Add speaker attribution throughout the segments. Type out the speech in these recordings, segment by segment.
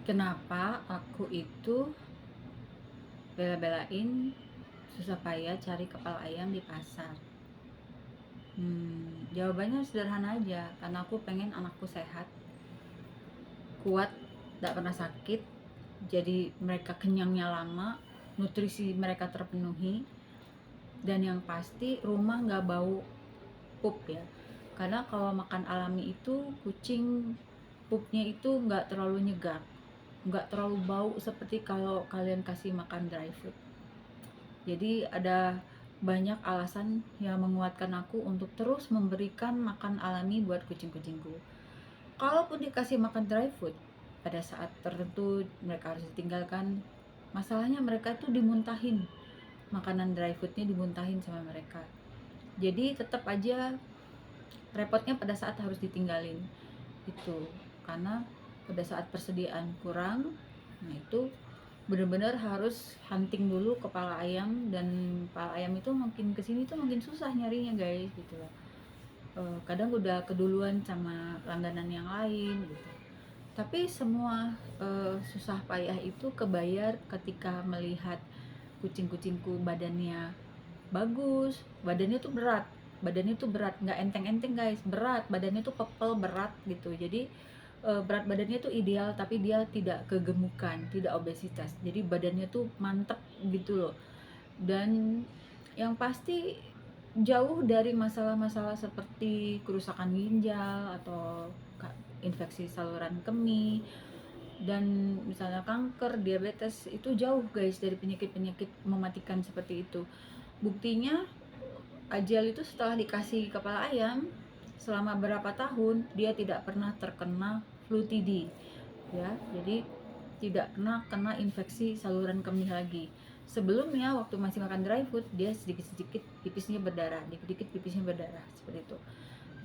Speaker 1: Kenapa aku itu bela-belain susah payah cari kepala ayam di pasar? Jawabannya sederhana aja, karena aku pengen anakku sehat, kuat, gak pernah sakit, jadi mereka kenyangnya lama, nutrisi mereka terpenuhi, dan yang pasti rumah gak bau pup ya. Karena kalau makan alami itu kucing pupnya itu nggak terlalu nyegar, nggak terlalu bau seperti kalau kalian kasih makan dry food. Jadi ada banyak alasan yang menguatkan aku untuk terus memberikan makan alami buat kucing-kucingku. Kalaupun dikasih makan dry food, pada saat tertentu mereka harus ditinggalkan. Masalahnya mereka tuh dimuntahin, makanan dry foodnya dimuntahin sama mereka. Jadi tetap aja repotnya pada saat harus ditinggalin itu, karena pada saat persediaan kurang, nah itu benar-benar harus hunting dulu kepala ayam, dan kepala ayam itu makin kesini tuh makin susah nyarinya guys gitu loh. Kadang udah keduluan sama langganan yang lain gitu, tapi semua susah payah itu kebayar ketika melihat kucing-kucingku badannya bagus, badannya tuh berat, nggak enteng-enteng guys, berat, badannya tuh pepel, berat gitu. Jadi berat badannya tuh ideal, tapi dia tidak kegemukan, tidak obesitas, jadi badannya tuh mantep gitu loh. Dan yang pasti jauh dari masalah-masalah seperti kerusakan ginjal atau infeksi saluran kemih, dan misalnya kanker, diabetes, itu jauh guys dari penyakit-penyakit mematikan seperti itu. Buktinya Ajal itu setelah dikasih kepala ayam selama berapa tahun dia tidak pernah terkena flu TB ya, jadi tidak pernah kena infeksi saluran kemih lagi. Sebelumnya waktu masih makan dry food dia sedikit-sedikit pipisnya berdarah, dikit-dikit pipisnya berdarah seperti itu.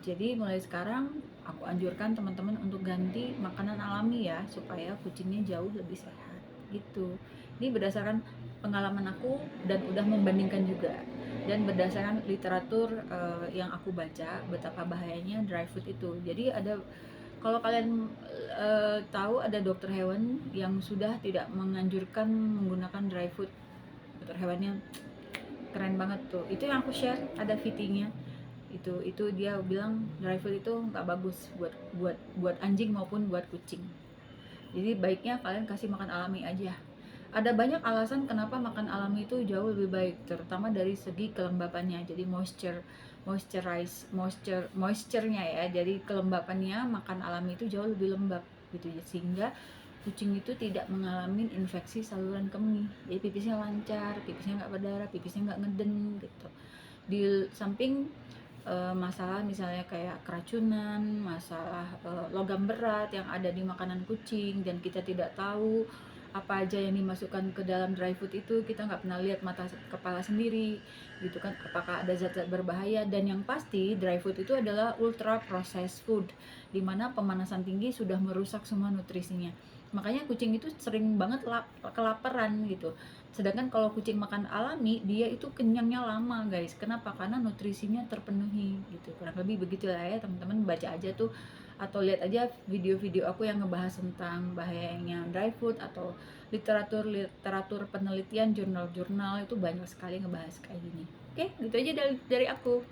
Speaker 1: Jadi mulai sekarang aku anjurkan teman-teman untuk ganti makanan alami ya, supaya kucingnya jauh lebih sehat gitu. Ini berdasarkan pengalaman aku dan udah membandingkan juga, dan berdasarkan literatur yang aku baca betapa bahayanya dry food itu. Jadi ada, kalau kalian tahu, ada dokter hewan yang sudah tidak menganjurkan menggunakan dry food. Dokter hewannya keren banget tuh, itu yang aku share, ada VT-nya. Itu dia bilang dry food itu nggak bagus buat anjing maupun buat kucing. Jadi baiknya kalian kasih makan alami aja. Ada banyak alasan kenapa makan alami itu jauh lebih baik, terutama dari segi kelembapannya. Jadi moisture-nya ya. Jadi kelembapannya makan alami itu jauh lebih lembab gitu ya, sehingga kucing itu tidak mengalami infeksi saluran kemih. Jadi pipisnya lancar, pipisnya nggak berdarah, pipisnya nggak ngeden gitu. Di samping masalah misalnya kayak keracunan, masalah logam berat yang ada di makanan kucing, dan kita tidak tahu apa aja yang dimasukkan ke dalam dry food itu, kita nggak pernah lihat mata kepala sendiri gitu kan, apakah ada zat-zat berbahaya. Dan yang pasti dry food itu adalah ultra processed food, dimana pemanasan tinggi sudah merusak semua nutrisinya. Makanya kucing itu sering banget kelaparan gitu. Sedangkan kalau kucing makan alami, dia itu kenyangnya lama guys. Kenapa? Karena nutrisinya terpenuhi gitu. Kurang lebih begitulah ya teman-teman, baca aja tuh atau lihat aja video-video aku yang ngebahas tentang bahayanya dry food, atau literatur penelitian, jurnal-jurnal itu banyak sekali ngebahas kayak gini. Oke, gitu aja dari aku.